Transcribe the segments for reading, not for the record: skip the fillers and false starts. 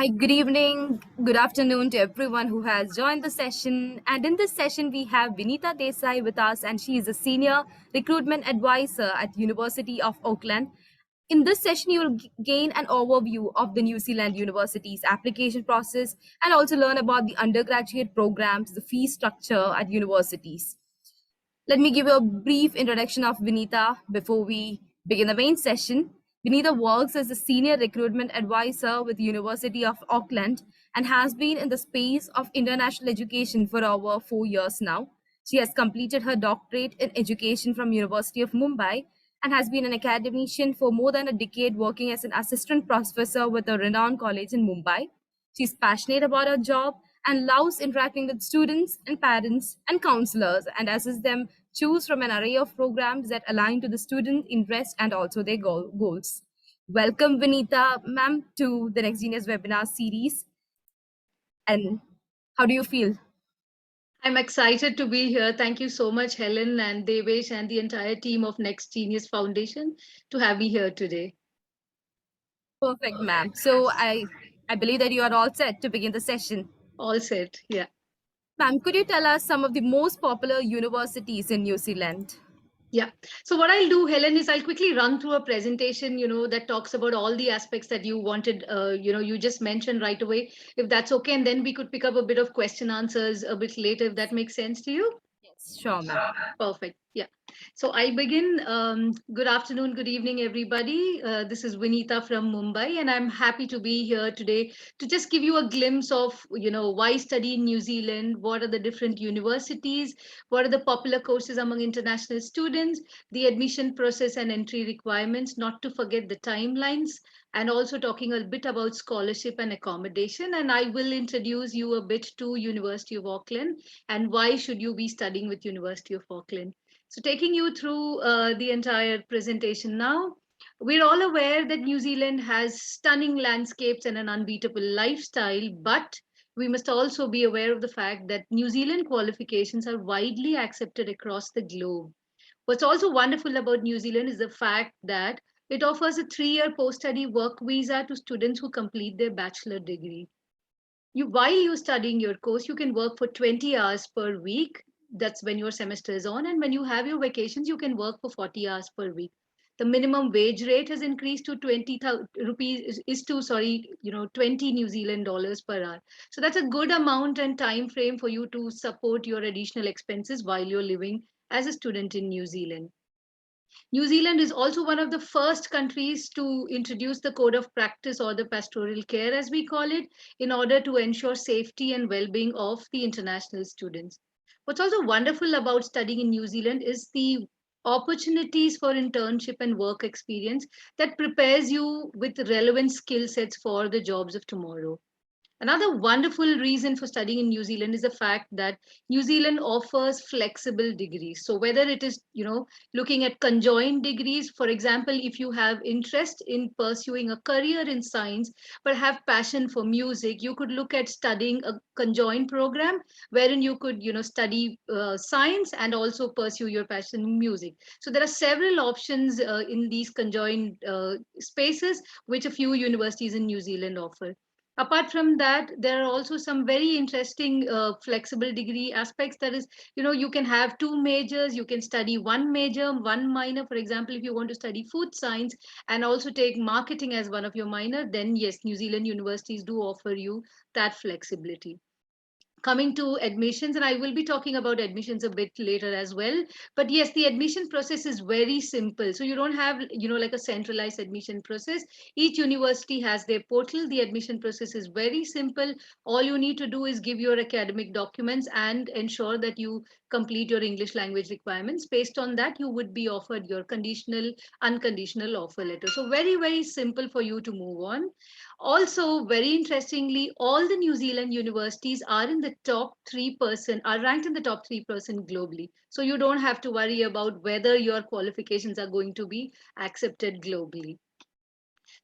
Hi, good evening, good afternoon to everyone who has joined the session. And in this session, we have Vinita Desai with us, and she is a senior recruitment advisor at University of Auckland. In this session, you will gain an overview of the New Zealand University's application process and also learn about the undergraduate programs, the fee structure at universities. Let me give you a brief introduction of Vinita before we begin the main session. Vinita works as a senior recruitment advisor with the University of Auckland and has been in the space of international education for over 4 years now. She has completed her doctorate in education from University of Mumbai and has been an academician for more than a decade working as an assistant professor with a renowned college in Mumbai. She's passionate about her job and loves interacting with students and parents and counselors and assists them choose from an array of programs that align to the student interest and also their goals. Welcome, Vinita, ma'am, to the Next Genius webinar series. And how do you feel? I'm excited to be here. Thank you so much, Helen and Devesh and the entire team of Next Genius Foundation to have me here today. Perfect, ma'am. So I believe that you are all set to begin the session. All set. Yeah. Ma'am, could you tell us some of the most popular universities in New Zealand? Yeah. So what I'll do, Helen, is I'll quickly run through a presentation, that talks about all the aspects that you wanted, you just mentioned right away, if that's okay. And then we could pick up a bit of question answers a bit later, if that makes sense to you. Yes, sure, ma'am. Perfect. Yeah. So I begin. Good afternoon, good evening, everybody. This is Vinita from Mumbai, and I'm happy to be here today to just give you a glimpse of, why study in New Zealand, what are the different universities, what are the popular courses among international students, the admission process and entry requirements, not to forget the timelines, and also talking a bit about scholarship and accommodation. And I will introduce you a bit to University of Auckland and why should you be studying with University of Auckland. So taking you through the entire presentation now, we're all aware that New Zealand has stunning landscapes and an unbeatable lifestyle, but we must also be aware of the fact that New Zealand qualifications are widely accepted across the globe. What's also wonderful about New Zealand is the fact that it offers a 3 year post study work visa to students who complete their bachelor degree. While you're studying your course, you can work for 20 hours per week. That's when your semester is on. And when you have your vacations, you can work for 40 hours per week. The minimum wage rate has increased to 20,000 rupees is to, sorry, 20 New Zealand dollars per hour. So that's a good amount and time frame for you to support your additional expenses while you're living as a student in New Zealand. New Zealand is also one of the first countries to introduce the code of practice, or the pastoral care as we call it, in order to ensure safety and well-being of the international students. What's also wonderful about studying in New Zealand is the opportunities for internship and work experience that prepares you with relevant skill sets for the jobs of tomorrow. Another wonderful reason for studying in New Zealand is the fact that New Zealand offers flexible degrees. So whether it is, looking at conjoined degrees, for example, if you have interest in pursuing a career in science but have passion for music, you could look at studying a conjoined program wherein you could, study science and also pursue your passion in music. So there are several options in these conjoined spaces which a few universities in New Zealand offer. Apart from that, there are also some very interesting flexible degree aspects. That is, you can have two majors, you can study one major, one minor. For example, if you want to study food science and also take marketing as one of your minor, then yes, New Zealand universities do offer you that flexibility. Coming to admissions, and I will be talking about admissions a bit later as well, but yes, the admission process is very simple. So you don't have, like a centralized admission process. Each university has their portal. The admission process is very simple. All you need to do is give your academic documents and ensure that you complete your English language requirements. Based on that, you would be offered your conditional, unconditional offer letter. So very, very simple for you to move on. Also, very interestingly, all the New Zealand universities are in the top 3%, are ranked in the top 3% globally. So you don't have to worry about whether your qualifications are going to be accepted globally.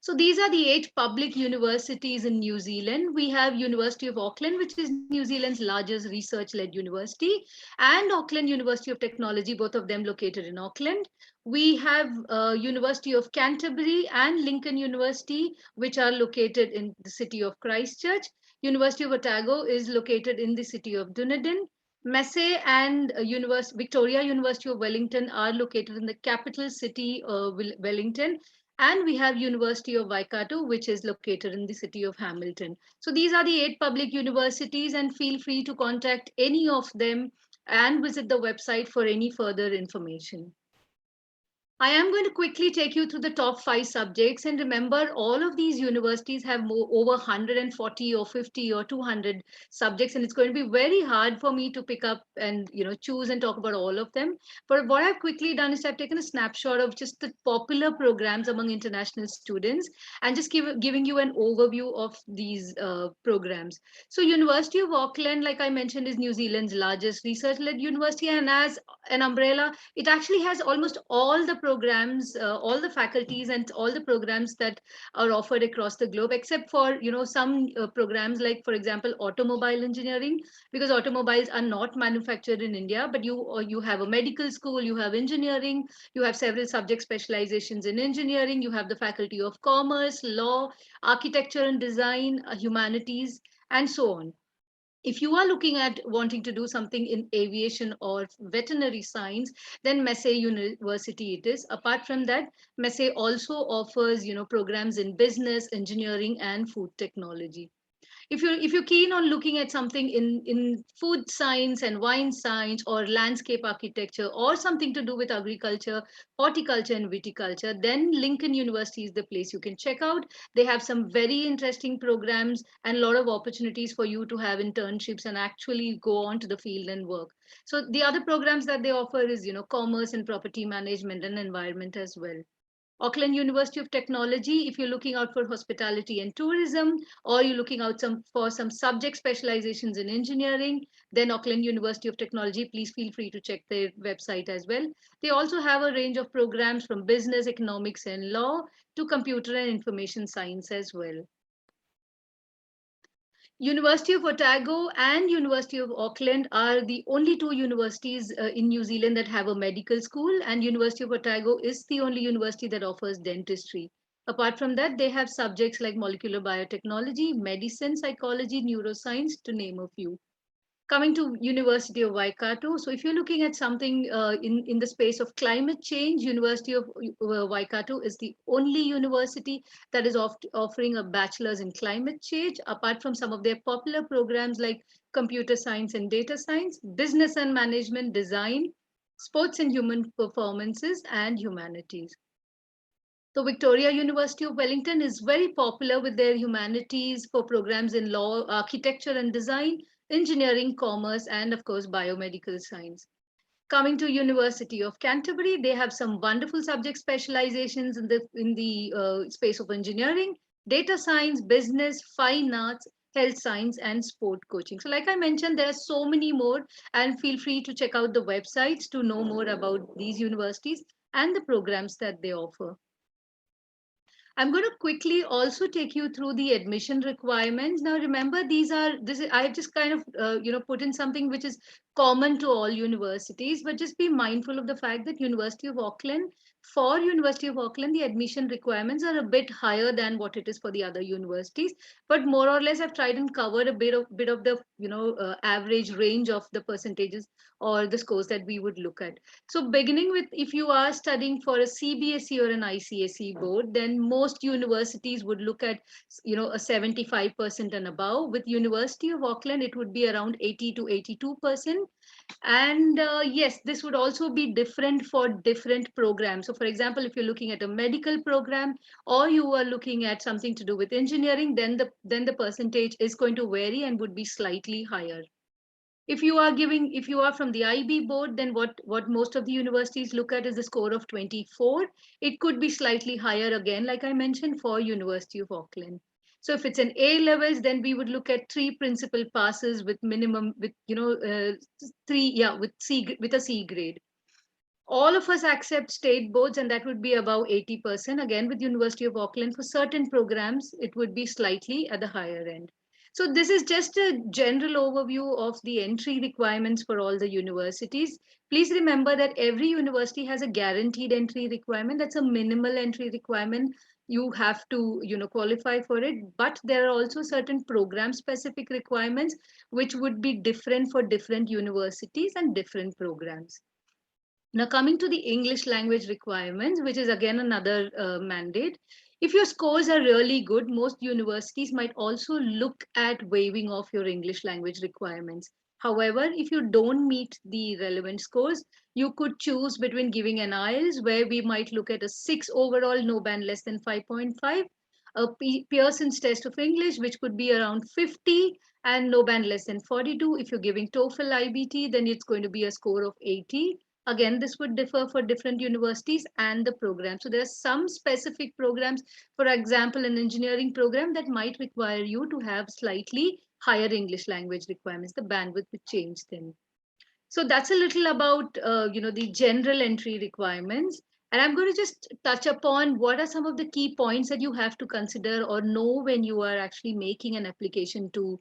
So these are the 8 public universities in New Zealand. We have University of Auckland, which is New Zealand's largest research-led university, and Auckland University of Technology, both of them located in Auckland. We have University of Canterbury and Lincoln University, which are located in the city of Christchurch. University of Otago is located in the city of Dunedin. Massey and Victoria University of Wellington are located in the capital city of Wellington, and we have University of Waikato, which is located in the city of Hamilton. So these are the 8 public universities, and feel free to contact any of them and visit the website for any further information. I am going to quickly take you through the top 5 subjects, and remember, all of these universities have over 140 or 50 or 200 subjects, and it's going to be very hard for me to pick up and choose and talk about all of them. But what I've quickly done is I've taken a snapshot of just the popular programs among international students, and just giving you an overview of these programs. So University of Auckland, like I mentioned, is New Zealand's largest research-led university, and as an umbrella, it actually has almost all the programs, all the faculties and all the programs that are offered across the globe, except for some programs like, for example, automobile engineering, because automobiles are not manufactured in India. But you have a medical school, you have engineering, you have several subject specializations in engineering, you have the faculty of commerce, law, architecture and design, humanities, and so on. If you are looking at wanting to do something in aviation or veterinary science, then Massey University it is. Apart from that, Massey also offers programs in business, engineering, and food technology. If you're keen on looking at something in food science and wine science, or landscape architecture, or something to do with agriculture, horticulture and viticulture, then Lincoln University is the place you can check out. They have some very interesting programs and a lot of opportunities for you to have internships and actually go on to the field and work. So the other programs that they offer is commerce and property management and environment as well. Auckland University of Technology, if you're looking out for hospitality and tourism, or you're looking out for some subject specializations in engineering, then Auckland University of Technology, please feel free to check their website as well. They also have a range of programs from business, economics, and law to computer and information science as well. University of Otago and University of Auckland are the only 2 universities in New Zealand that have a medical school, and University of Otago is the only university that offers dentistry. Apart from that, they have subjects like molecular biotechnology, medicine, psychology, neuroscience, to name a few. Coming to University of Waikato, so if you're looking at something in the space of climate change, University of Waikato is the only university that is offering a bachelor's in climate change, apart from some of their popular programs like computer science and data science, business and management, design, sports and human performances, and humanities. So Victoria University of Wellington is very popular with their humanities for programs in law, architecture and design, engineering, commerce, and of course, biomedical science. Coming to University of Canterbury, they have some wonderful subject specializations in the space of engineering, data science, business, fine arts, health science, and sport coaching. So like I mentioned, there are so many more, and feel free to check out the websites to know more about these universities and the programs that they offer. I'm going to quickly also take you through the admission requirements. Now, remember, I have just kind of, put in something which is common to all universities, but just be mindful of the fact that for University of Auckland, the admission requirements are a bit higher than what it is for the other universities. But more or less, I've tried and covered a bit of the, average range of the percentages or the scores that we would look at. So beginning with, if you are studying for a CBSE or an ICSE board, then most universities would look at, a 75% and above. With University of Auckland, it would be around 80 to 82%. And yes, this would also be different for different programs. So for example, if you're looking at a medical program, or you are looking at something to do with engineering, then the percentage is going to vary and would be slightly higher. If you are from the IB board, then what most of the universities look at is the score of 24. It could be slightly higher again, like I mentioned, for University of Auckland. So if it's an A levels, then we would look at 3 principal passes with minimum with three, yeah, with a C grade. All of us accept state boards, and that would be about 80%. Again, with University of Auckland, for certain programs, it would be slightly at the higher end. So this is just a general overview of the entry requirements for all the universities. Please remember that every university has a guaranteed entry requirement. That's a minimal entry requirement. You have to, qualify for it. But there are also certain program specific requirements which would be different for different universities and different programs. Now, coming to the English language requirements, which is again another mandate, if your scores are really good, most universities might also look at waiving off your English language requirements. However, if you don't meet the relevant scores, you could choose between giving an IELTS, where we might look at a 6 overall, no band less than 5.5, a Pearson's test of English, which could be around 50, and no band less than 42. If you're giving TOEFL IBT, then it's going to be a score of 80. Again, this would differ for different universities and the program. So there are some specific programs, for example, an engineering program that might require you to have slightly higher English language requirements. The bandwidth would change then. So that's a little about the general entry requirements. And I'm going to just touch upon what are some of the key points that you have to consider or know when you are actually making an application to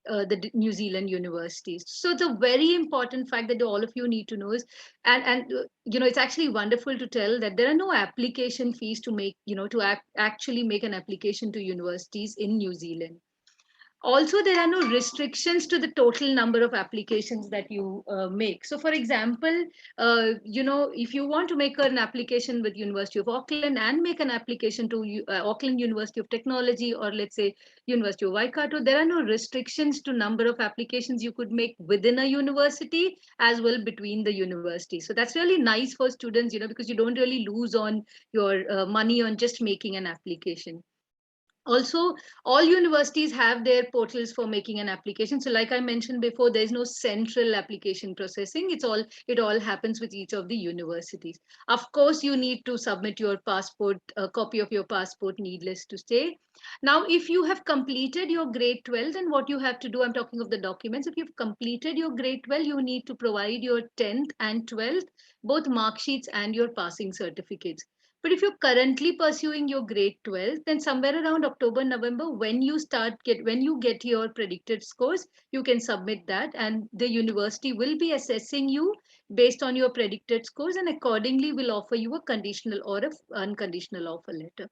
the New Zealand universities. So the very important fact that all of you need to know is, and it's actually wonderful to tell that there are no application fees to make, actually make an application to universities in New Zealand. Also, there are no restrictions to the total number of applications that you make. So for example, if you want to make an application with University of Auckland and make an application to Auckland University of Technology, or let's say University of Waikato, there are no restrictions to number of applications you could make within a university as well between the universities. So that's really nice for students, because you don't really lose on your money on just making an application. Also, all universities have their portals for making an application. So like I mentioned before, there's no central application processing. It all happens with each of the universities. Of course, you need to submit your passport, a copy of your passport, needless to say. Now, if you have completed your grade 12, then what you have to do, I'm talking of the documents. If you've completed your grade 12, you need to provide your 10th and 12th, both mark sheets and your passing certificates. But if you're currently pursuing your grade 12, then somewhere around October, November, when you get your predicted scores, you can submit that, and the university will be assessing you based on your predicted scores, and accordingly will offer you a conditional or a unconditional offer letter.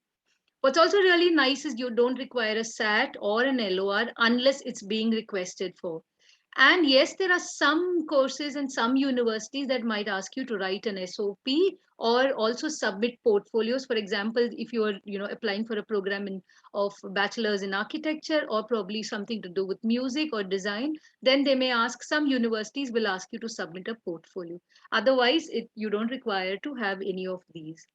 What's also really nice is you don't require a SAT or an LOR unless it's being requested for. And yes, there are some courses and some universities that might ask you to write an SOP or also submit portfolios. For example, if you are, applying for a program of bachelor's in architecture or probably something to do with music or design, then they may ask, some universities will ask you to submit a portfolio. Otherwise, you don't require to have any of these.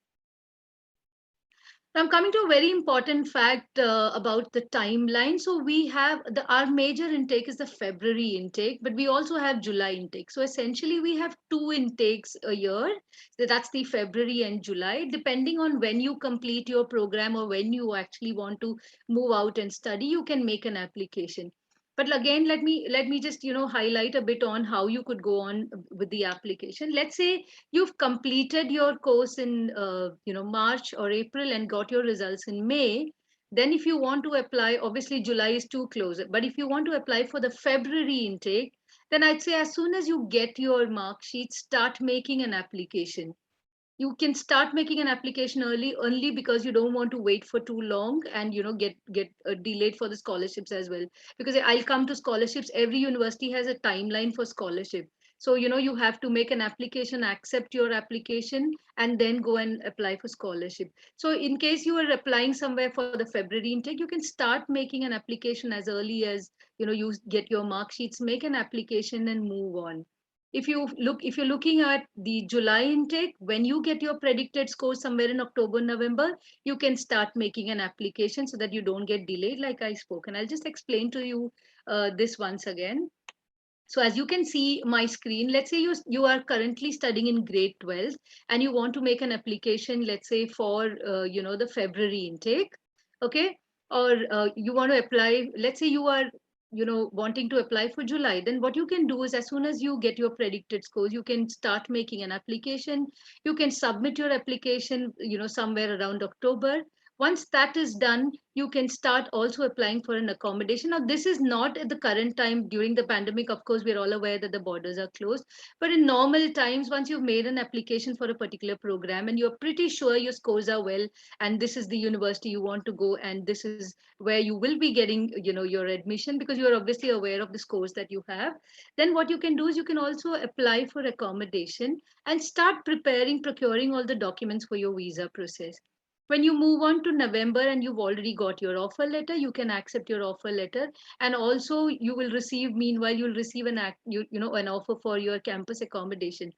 Now I'm coming to a very important fact about the timeline. So we have our major intake is the February intake, but we also have July intake. So essentially we have two intakes a year. So that's the February and July, depending on when you complete your program or when you actually want to move out and study, you can make an application. But again, let me just highlight a bit on how you could go on with the application. Let's say you've completed your course in March or April and got your results in May. Then if you want to apply, obviously July is too close, but if you want to apply for the February intake, then I'd say as soon as you get your mark sheet, start making an application. You can start making an application early only because you don't want to wait for too long and get delayed for the scholarships as well, because I'll come to scholarships. Every university has a timeline for scholarship. So you have to make an application, accept your application, and then go and apply for scholarship. So in case you are applying somewhere for the February intake, you can start making an application as early as you get your mark sheets, make an application and move on. If you're looking at the July intake, when you get your predicted score somewhere in October, November, you can start making an application so that you don't get delayed like I spoke. And I'll just explain to you this once again. So as you can see my screen, let's say you are currently studying in grade 12 and you want to make an application, let's say for the February intake, okay? Or you want to apply, let's say you are wanting to apply for July, then what you can do is, as soon as you get your predicted scores, you can start making an application. You can submit your application, somewhere around October. Once that is done, you can start also applying for an accommodation. Now, this is not at the current time during the pandemic. Of course, we're all aware that the borders are closed. But in normal times, once you've made an application for a particular program and you're pretty sure your scores are well, and this is the university you want to go, and this is where you will be getting, your admission, because you're obviously aware of the scores that you have, then what you can do is you can also apply for accommodation and start procuring all the documents for your visa process. When you move on to November and you've already got your offer letter, you can accept your offer letter, and also you will receive, meanwhile you'll receive an offer for your campus accommodation.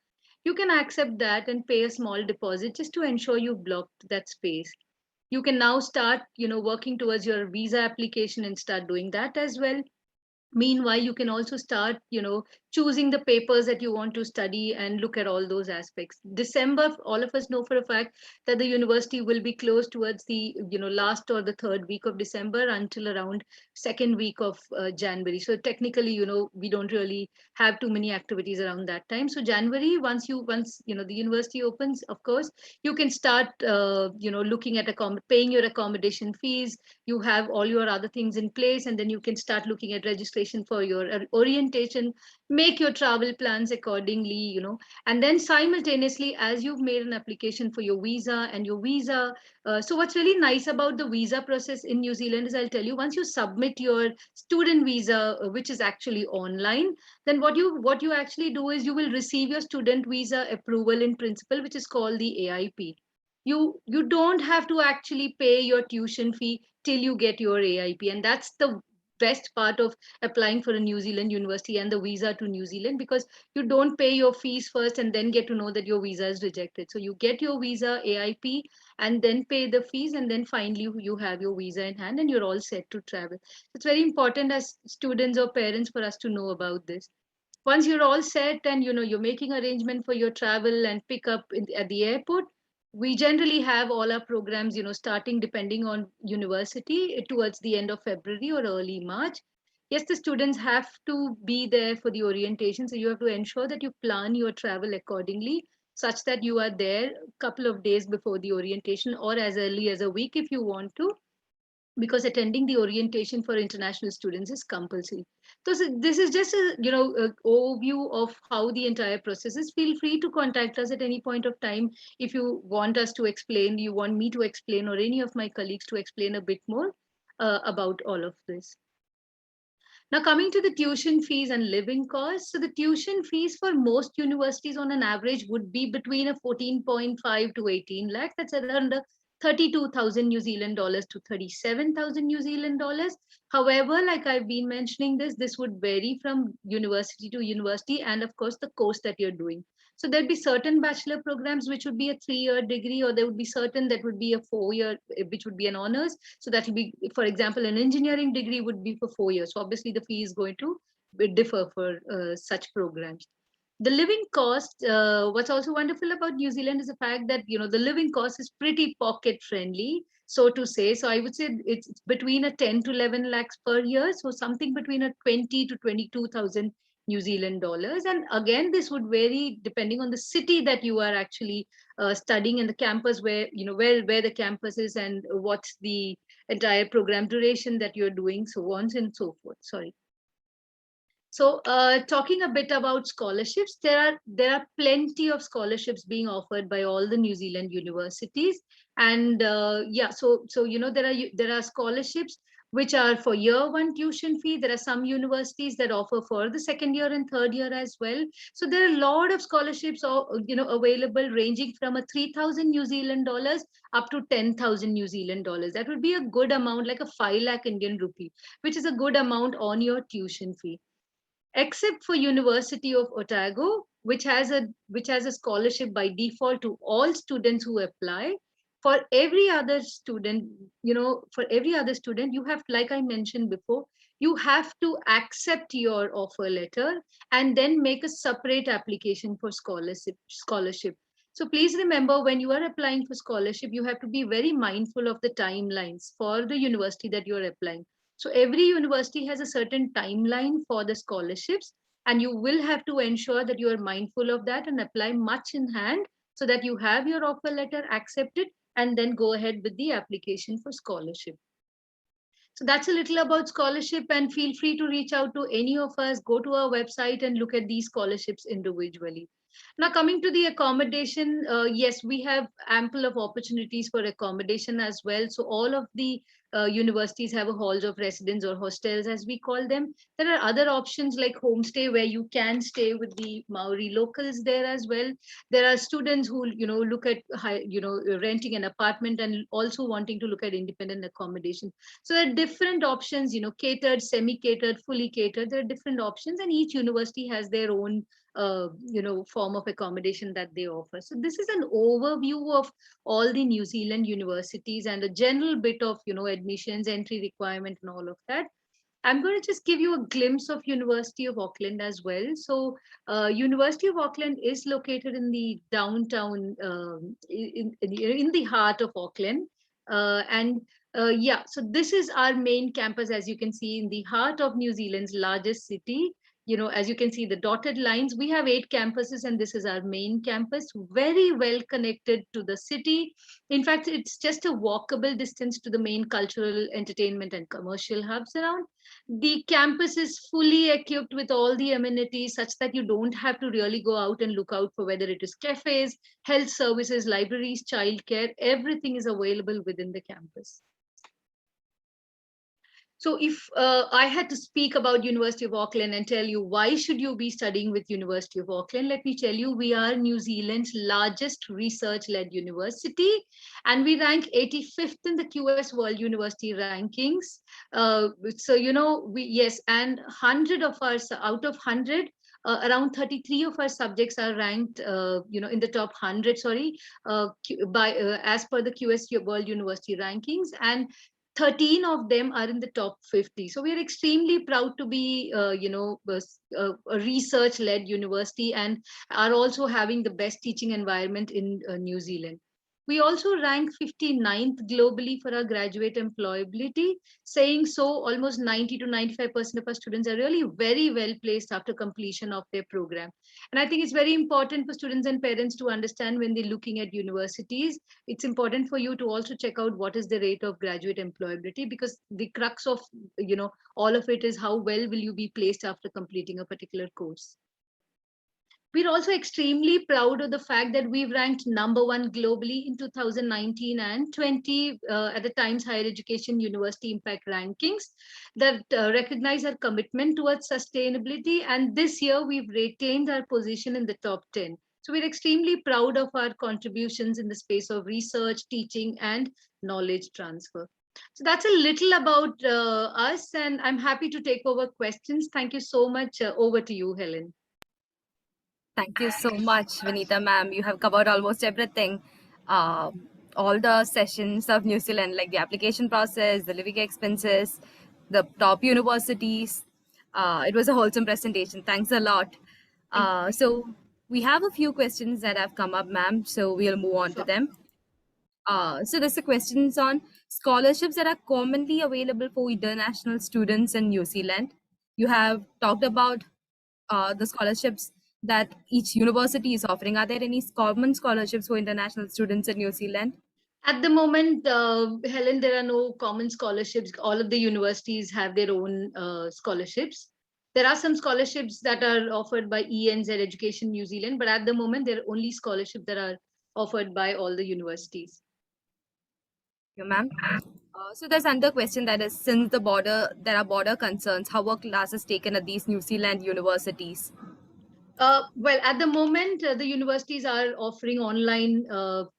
You can accept that and pay a small deposit just to ensure you blocked that space. You can now start, working towards your visa application and start doing that as well. Meanwhile, you can also start, choosing the papers that you want to study and look at all those aspects. December, all of us know for a fact that the university will be closed towards the, last or the third week of December until around second week of January. So technically, we don't really have too many activities around that time. So January, once the university opens, of course, you can start, looking at paying your accommodation fees. You have all your other things in place, and then you can start looking at registration for your orientation, make your travel plans accordingly, and then simultaneously, as you've made an application for your visa and your visa, so what's really nice about the visa process in New Zealand is, I'll tell you, once you submit your student visa, which is actually online, then what you actually do is you will receive your student visa approval in principle, which is called the AIP. You don't have to actually pay your tuition fee till you get your AIP. And that's the best part of applying for a New Zealand university and the visa to New Zealand, because you don't pay your fees first and then get to know that your visa is rejected. So you get your visa AIP and then pay the fees, and then finally you have your visa in hand and you're all set to travel. It's very important as students or parents for us to know about this. Once you're all set and you're making arrangement for your travel and pick up at the airport, we generally have all our programs starting, depending on university, towards the end of February or early March. Yes, the students have to be there for the orientation, so you have to ensure that you plan your travel accordingly, such that you are there a couple of days before the orientation, or as early as a week if you want to, because attending the orientation for international students is compulsory. So this is just a a overview of how the entire process is. Feel free to contact us at any point of time if you want us to explain, you want me to explain, or any of my colleagues to explain a bit more about all of this. Now, coming to the tuition fees and living costs. So the tuition fees for most universities on an average would be between a 14.5 to 18 lakh. That's around 32,000 New Zealand dollars to 37,000 New Zealand dollars. However, like I've been mentioning this would vary from university to university, and of course the course that you're doing. So there'd be certain bachelor programs which would be a 3-year degree, or there would be certain that would be a 4-year, which would be an honors. So that will be, for example, an engineering degree would be for 4 years. So obviously the fee is going to differ for such programs. The living cost, what's also wonderful about New Zealand is the fact that the living cost is pretty pocket friendly, so to say. So I would say it's between a 10 to 11 lakhs per year, so something between a 20 to 22,000 New Zealand dollars. And again, this would vary depending on the city that you are actually studying, and the campus where where the campus is, and what's the entire program duration that you're doing, so on and so forth. Sorry. So, talking a bit about scholarships, there are plenty of scholarships being offered by all the New Zealand universities, and yeah, so there are scholarships which are for year 1 tuition fee. There are some universities that offer for the second year and third year as well. So there are a lot of scholarships, available, ranging from a 3,000 New Zealand dollars up to 10,000 New Zealand dollars. That would be a good amount, like a 5 lakh Indian rupee, which is a good amount on your tuition fee, except for University of Otago, which has a scholarship by default to all students who apply. For every other student, you have, like I mentioned before, you have to accept your offer letter and then make a separate application for scholarship. So please remember, when you are applying for scholarship, you have to be very mindful of the timelines for the university that you are applying. So every university has a certain timeline for the scholarships, and you will have to ensure that you are mindful of that and apply much in hand so that you have your offer letter accepted and then go ahead with the application for scholarship. So that's a little about scholarship, and feel free to reach out to any of us. Go to our website and look at these scholarships individually. Now, coming to the accommodation, yes, we have ample of opportunities for accommodation as well. So all of the universities have a halls of residence or hostels, as we call them. There are other options like homestay, where you can stay with the Maori locals there as well. There are students who look at renting an apartment and also wanting to look at independent accommodation. So there are different options, catered, semi-catered, fully catered. There are different options, and each university has their own form of accommodation that they offer. So this is an overview of all the New Zealand universities and a general bit of admissions, entry requirement, and all of that. I'm going to just give you a glimpse of University of Auckland as well. So, University of Auckland is located in the downtown, in the heart of Auckland, and yeah. So this is our main campus, as you can see, in the heart of New Zealand's largest city. As you can see, the dotted lines. We have 8 campuses, and this is our main campus. Very well connected to the city. In fact, it's just a walkable distance to the main cultural, entertainment, and commercial hubs around. The campus is fully equipped with all the amenities such that you don't have to really go out and look out for whether it is cafes, health services, libraries, childcare. Everything is available within the campus. So if I had to speak about University of Auckland and tell you why should you be studying with University of Auckland, let me tell you, we are New Zealand's largest research-led university, and we rank 85th in the QS World University rankings. So, and 100 of our, out of 100, around 33 of our subjects are ranked, in the top 100, sorry, as per the QS World University rankings, and 13 of them are in the top 50. So we are extremely proud to be, a research-led university, and are also having the best teaching environment in New Zealand. We also rank 59th globally for our graduate employability. Saying so, almost 90 to 95% of our students are really very well placed after completion of their program. And I think it's very important for students and parents to understand when they're looking at universities, it's important for you to also check out what is the rate of graduate employability, because the crux of all of it is how well will you be placed after completing a particular course. We're also extremely proud of the fact that we've ranked #1 globally in 2019 and 20 at the Times Higher Education University Impact Rankings that recognize our commitment towards sustainability. And this year, we've retained our position in the top 10. So we're extremely proud of our contributions in the space of research, teaching, and knowledge transfer. So that's a little about us, and I'm happy to take over questions. Thank you so much. Over to you, Helen. Thank you so much, Vinita ma'am. You have covered almost everything. All the sessions of New Zealand, like the application process, the living expenses, the top universities. It was a wholesome presentation. Thanks a lot. So we have a few questions that have come up, ma'am. So we'll move on to them. So there's a questions on scholarships that are commonly available for international students in New Zealand. You have talked about the scholarships that each university is offering. Are there any common scholarships for international students in New Zealand? At the moment, Helen, there are no common scholarships. All of the universities have their own scholarships. There are some scholarships that are offered by ENZ Education New Zealand, but at the moment, there are only scholarships that are offered by all the universities. Thank you, ma'am. So there's another question that is, since there are border concerns, how are classes taken at these New Zealand universities? Well, at the moment, the universities are offering online,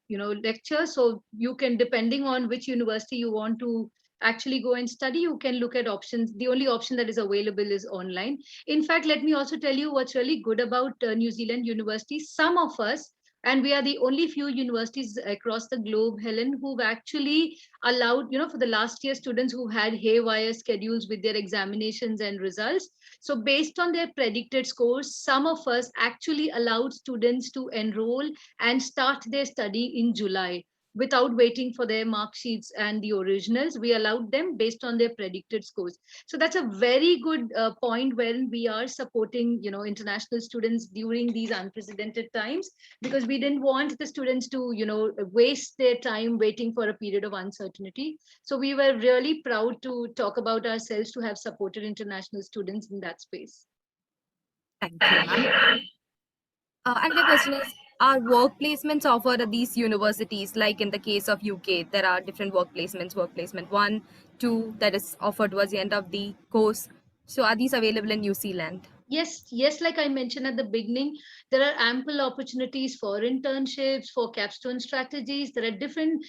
lectures. So you can, depending on which university you want to actually go and study, you can look at options. The only option that is available is online. In fact, let me also tell you what's really good about New Zealand universities. Some of us, and we are the only few universities across the globe, Helen, who've actually allowed, for the last year students who had haywire schedules with their examinations and results. So based on their predicted scores, some of us actually allowed students to enroll and start their study in July. without waiting for their mark sheets and the originals. We allowed them based on their predicted scores. So that's a very good point wherein we are supporting, international students during these unprecedented times, because we didn't want the students to, waste their time waiting for a period of uncertainty. So we were really proud to talk about ourselves to have supported international students in that space. Thank you, ma'am. Another question is, are work placements offered at these universities? Like in the case of UK, there are different work placements, work placement 1, 2, that is offered towards the end of the course. So are these available in New Zealand? Yes, like I mentioned at the beginning, there are ample opportunities for internships, for capstone strategies. There are different,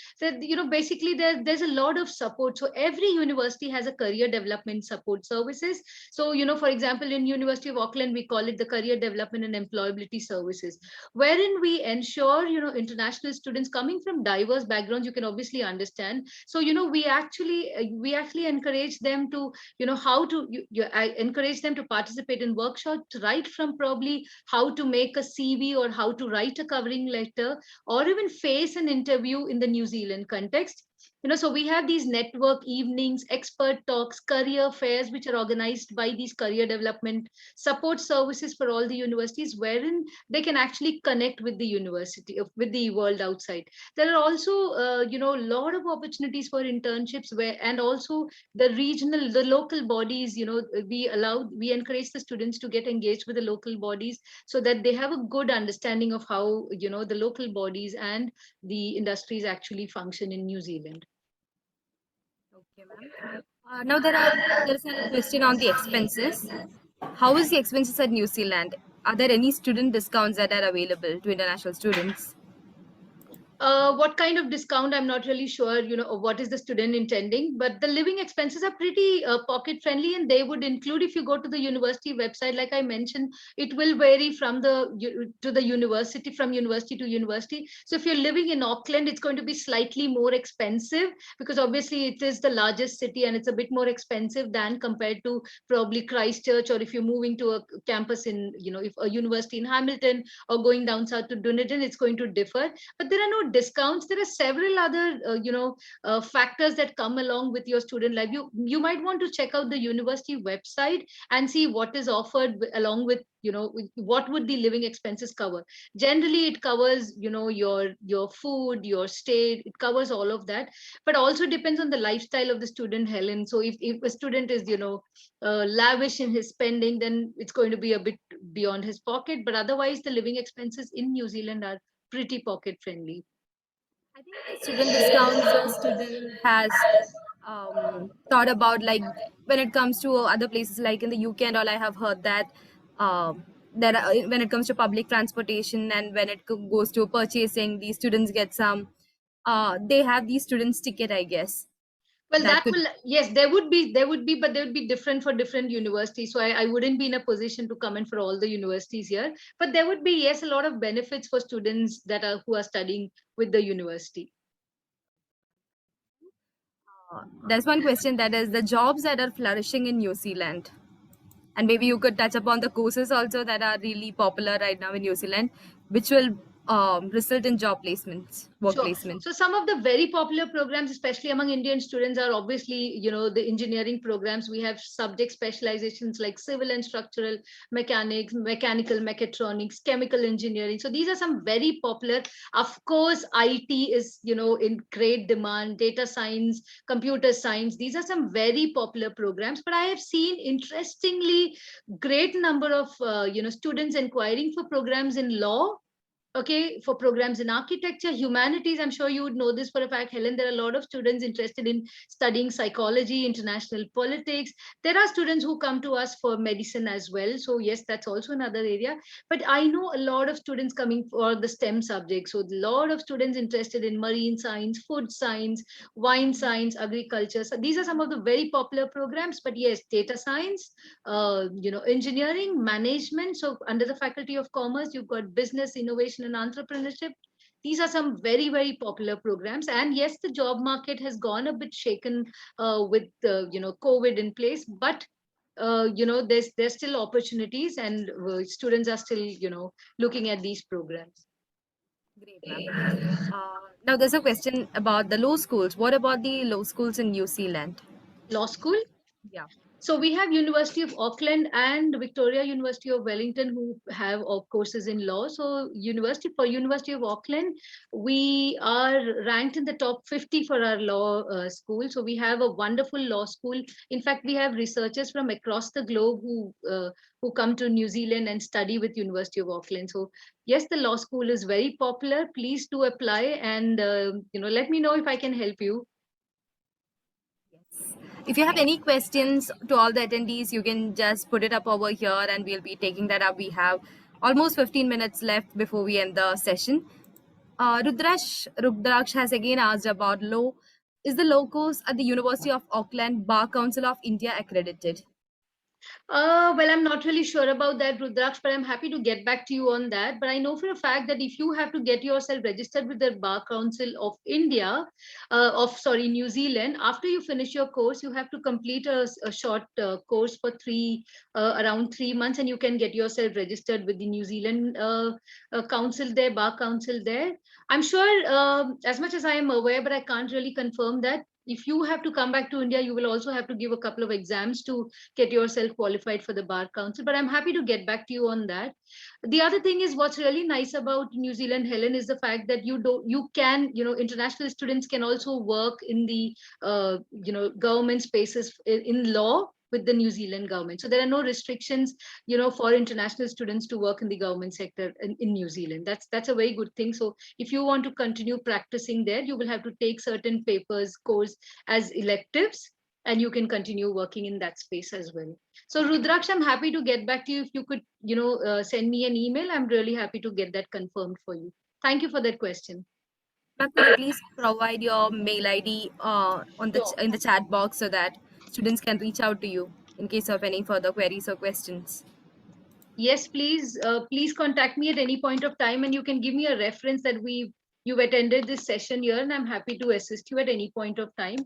basically there's a lot of support. So every university has a career development support services. So, for example, in University of Auckland, we call it the Career Development and Employability Services, wherein we ensure, international students coming from diverse backgrounds, you can obviously understand. So, we actually encourage them to, how to, I encourage them to participate in workshops, right from probably how to make a CV or how to write a covering letter, or even face an interview in the New Zealand context. So we have these network evenings, expert talks, career fairs, which are organized by these career development support services for all the universities, wherein they can actually connect with the university, with the world outside. There are also, a lot of opportunities for internships and also the local bodies. We encourage the students to get engaged with the local bodies so that they have a good understanding of how, the local bodies and the industries actually function in New Zealand. Okay, ma'am. Now there's a question on the expenses. How is the expenses at New Zealand? Are there any student discounts that are available to international students? What kind of discount? I'm not really sure, what is the student intending, but the living expenses are pretty pocket friendly, and they would include, if you go to the university website, like I mentioned, it will vary to the university, from university to university. So if you're living in Auckland, it's going to be slightly more expensive, because obviously it is the largest city and it's a bit more expensive than compared to probably Christchurch, or if you're moving to a campus in, if a university in Hamilton, or going down south to Dunedin, it's going to differ. But there are no discounts. There are several other factors that come along with your student life. You might want to check out the university website and see what is offered along with, what would the living expenses cover. Generally it covers, your food, your stay, it covers all of that. But also depends on the lifestyle of the student, Helen. So if a student is, lavish in his spending, then it's going to be a bit beyond his pocket. But otherwise the living expenses in New Zealand are pretty pocket friendly. I think the student discounts a student has thought about, like when it comes to other places like in the UK and all, I have heard that when it comes to public transportation and when it goes to purchasing, the students get some. They have these students ticket, I guess. Well, That that could. will, yes, there would be, but they would be different for different universities. So I wouldn't be in a position to comment for all the universities here. But there would be, yes, a lot of benefits for students who are studying with the university. There's one question, that is the jobs that are flourishing in New Zealand. And maybe you could touch upon the courses also that are really popular right now in New Zealand, which will result in job placements, work Sure. placement. So some of the very popular programs, especially among Indian students, are obviously, the engineering programs. We have subject specializations like civil and structural mechanics, mechanical mechatronics, chemical engineering. So these are some very popular. Of course, IT is, in great demand, data science, computer science. These are some very popular programs. But I have seen, interestingly, great number of, students inquiring for programs in law. Okay, for programs in architecture, humanities. I'm sure you would know this for a fact, Helen. There are a lot of students interested in studying psychology, international politics. There are students who come to us for medicine as well. So yes, that's also another area. But I know a lot of students coming for the STEM subjects. So a lot of students interested in marine science, food science, wine science, agriculture. So these are some of the very popular programs. But yes, data science, engineering, management. So under the Faculty of Commerce, you've got business, innovation, and entrepreneurship. These are some very, very popular programs. And yes, the job market has gone a bit shaken with COVID in place, but there's still opportunities, and students are still looking at these programs. Great, ma'am. Now, there's a question about the law schools. What about the law schools in New Zealand? Law school? Yeah. So we have University of Auckland and Victoria University of Wellington who have courses in law. So University of Auckland, we are ranked in the top 50 for our law school. So we have a wonderful law school. In fact, we have researchers from across the globe who come to New Zealand and study with University of Auckland. So yes, the law school is very popular. Please do apply and let me know if I can help you. If you have any questions to all the attendees, you can just put it up over here and we'll be taking that up. We have almost 15 minutes left before we end the session. Rudraksh has again asked about law. Is the law course at the University of Auckland Bar Council of India accredited? Well, I'm not really sure about that, Rudraksh, but I'm happy to get back to you on that. But I know for a fact that if you have to get yourself registered with the Bar Council of India, New Zealand, after you finish your course, you have to complete a short course for around 3 months, and you can get yourself registered with the New Zealand council there, Bar Council there. I'm sure, as much as I am aware, but I can't really confirm that. If you have to come back to India, you will also have to give a couple of exams to get yourself qualified for the bar council, but I'm happy to get back to you on that. The other thing is, what's really nice about New Zealand, Helen, is the fact that international students can also work in the government spaces in law with the New Zealand government. So there are no restrictions, for international students to work in the government sector in New Zealand. That's a very good thing. So if you want to continue practicing there, you will have to take certain papers course as electives, and you can continue working in that space as well. So Rudraksh, I'm happy to get back to you. If you could, send me an email, I'm really happy to get that confirmed for you. Thank you for that question. Could you please provide your mail ID Sure. in the chat box so that students can reach out to you in case of any further queries or questions? Yes, please. Please contact me at any point of time, and you can give me a reference that you've attended this session here, and I'm happy to assist you at any point of time.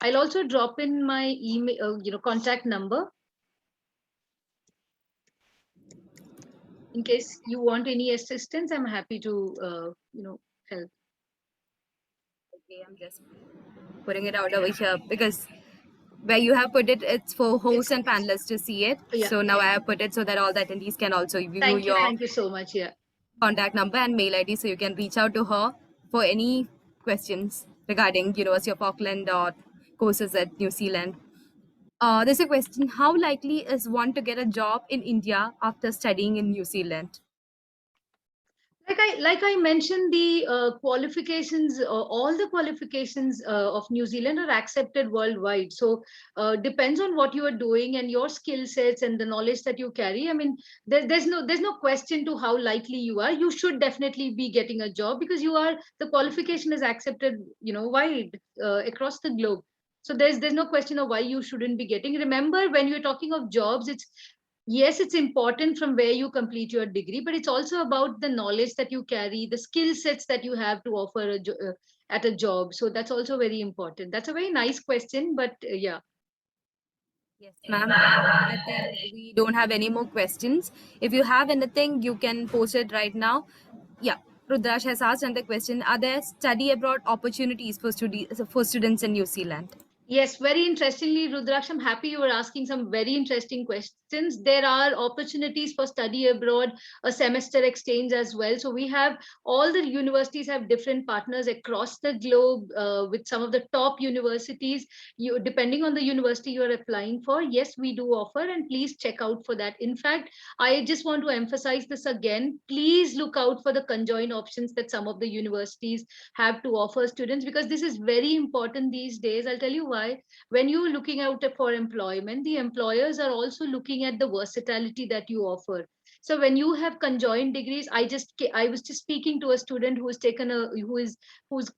I'll also drop in my email, contact number in case you want any assistance. I'm happy to, help. Okay, I'm just putting it out over here because where you have put it, it's for hosts It's and panelists to see it. Yeah. So now I have put it so that all the attendees can also view your Thank you so much. Yeah. contact number and mail ID so you can reach out to her for any questions regarding University of Auckland or courses at New Zealand. There's a question: how likely is one to get a job in India after studying in New Zealand? Like I mentioned, the qualifications, all the qualifications of New Zealand are accepted worldwide. So depends on what you are doing and your skill sets and the knowledge that you carry. I mean, there's no question to how likely you are. You should definitely be getting a job because the qualification is accepted, wide across the globe. So there's no question of why you shouldn't be getting. Remember, when you're talking of jobs, yes, it's important from where you complete your degree, but it's also about the knowledge that you carry, the skill sets that you have to offer at a job. So that's also very important. That's a very nice question, but yeah. Yes, ma'am. I think we don't have any more questions. If you have anything, you can post it right now. Yeah, Rudrash has asked another question: are there study abroad opportunities for students in New Zealand? Yes, very interestingly, Rudraksh, I'm happy you were asking some very interesting questions. There are opportunities for study abroad, a semester exchange as well. So we have all the universities have different partners across the globe with some of the top universities. You, depending on the university you are applying for, yes, we do offer, and please check out for that. In fact, I just want to emphasize this again. Please look out for the conjoined options that some of the universities have to offer students, because this is very important these days. I'll tell you why. When you're looking out for employment, the employers are also looking at the versatility that you offer. So when you have conjoined degrees, I was just speaking to a student who's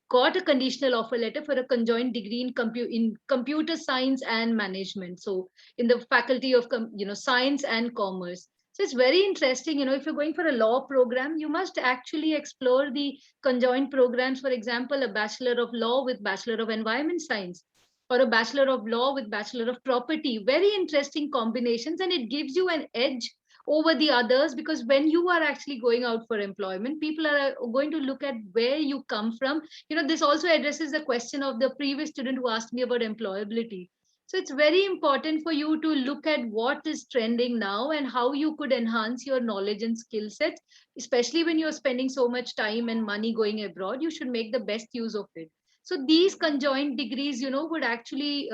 got a conditional offer letter for a conjoined degree in computer science and management, so in the faculty of science and commerce. So it's very interesting, if you're going for a law program, you must actually explore the conjoined programs. For example, a bachelor of law with bachelor of environment science, or a bachelor of law with bachelor of property. Very interesting combinations, and it gives you an edge over the others, because when you are actually going out for employment, people are going to look at where you come from. This also addresses the question of the previous student who asked me about employability. So it's very important for you to look at what is trending now and how you could enhance your knowledge and skill sets, especially when you're spending so much time and money going abroad. You should make the best use of it. So these conjoined degrees, would actually,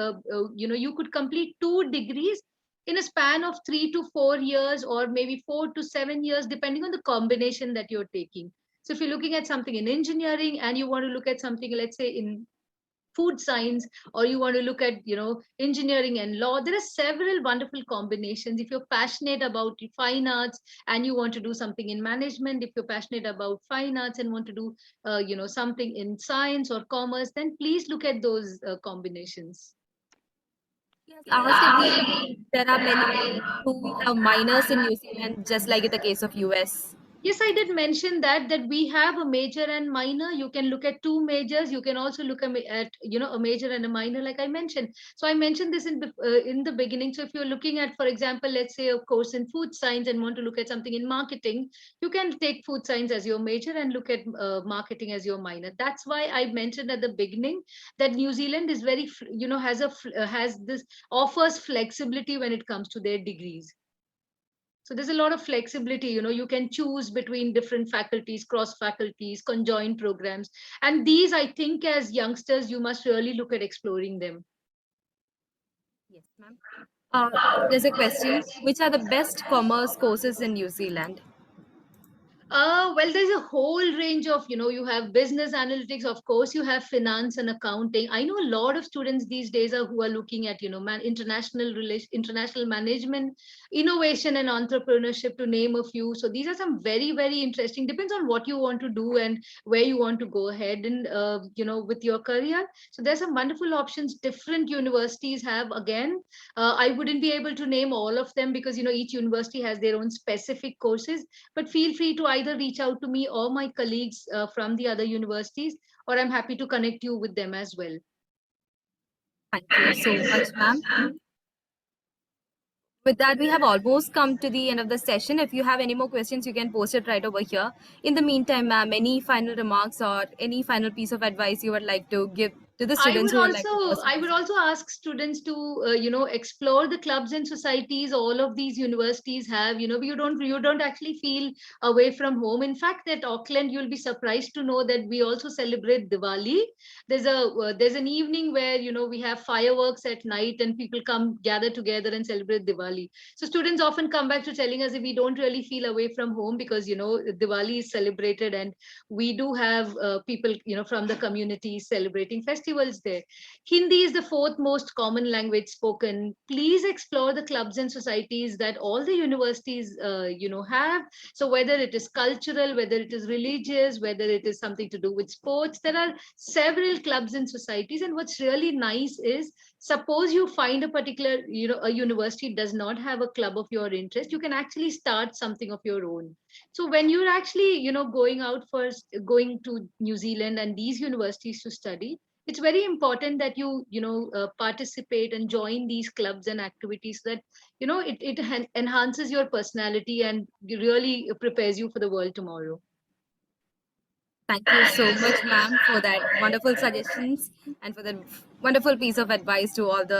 you could complete 2 degrees in a span of 3 to 4 years, or maybe 4 to 7 years, depending on the combination that you're taking. So if you're looking at something in engineering and you want to look at something, let's say in food science, or you want to look at engineering and law, there are several wonderful combinations. If you're passionate about fine arts and you want to do something in management, if you're passionate about fine arts and want to do something in science or commerce, then please look at those combinations. Yes, asked if there are many who have minors in New Zealand, just like in the case of US. Yes, I did mention that we have a major and minor. You can look at 2 majors. You can also look at a major and a minor, like I mentioned. So I mentioned this in the beginning. So if you're looking at, for example, let's say a course in food science and want to look at something in marketing, you can take food science as your major and look at marketing as your minor. That's why I mentioned at the beginning that New Zealand is very has this offers flexibility when it comes to their degrees. So there's a lot of flexibility. You can choose between different faculties, cross faculties, conjoined programs. And these, I think, as youngsters, you must really look at exploring them. Yes, ma'am. There's a question. Which are the best commerce courses in New Zealand? Well, there's a whole range of, you have business analytics, of course, you have finance and accounting. I know a lot of students these days who are looking at, international management, innovation and entrepreneurship, to name a few. So these are some very, very interesting, depends on what you want to do and where you want to go ahead and, with your career. So there's some wonderful options. Different universities have, again, I wouldn't be able to name all of them because, each university has their own specific courses, but feel free to either reach out to me or my colleagues from the other universities, or I'm happy to connect you with them as well. Thank you so much, ma'am. With that, we have almost come to the end of the session. If you have any more questions, you can post it right over here. In the meantime, ma'am, any final remarks or any final piece of advice you would like to give to the students who would like to pursue I this? would also ask students to explore the clubs and societies all of these universities have. You don't actually feel away from home. In fact, at Auckland, you'll be surprised to know that we also celebrate Diwali. There's an evening where we have fireworks at night and people come gather together and celebrate Diwali. So students often come back to telling us if we don't really feel away from home because Diwali is celebrated, and we do have people from the community celebrating festivals there. Hindi is the fourth most common language spoken. Please explore the clubs and societies that all the universities have. So whether it is cultural, whether it is religious, whether it is something to do with sports, there are several clubs and societies. And what's really nice is, suppose you find a particular a university does not have a club of your interest, you can actually start something of your own. So when you're actually going to New Zealand and these universities to study, it's very important that you participate and join these clubs and activities, so that it enhances your personality and really prepares you for the world tomorrow. Thank you so much, ma'am, for that wonderful suggestions and for the wonderful piece of advice to all the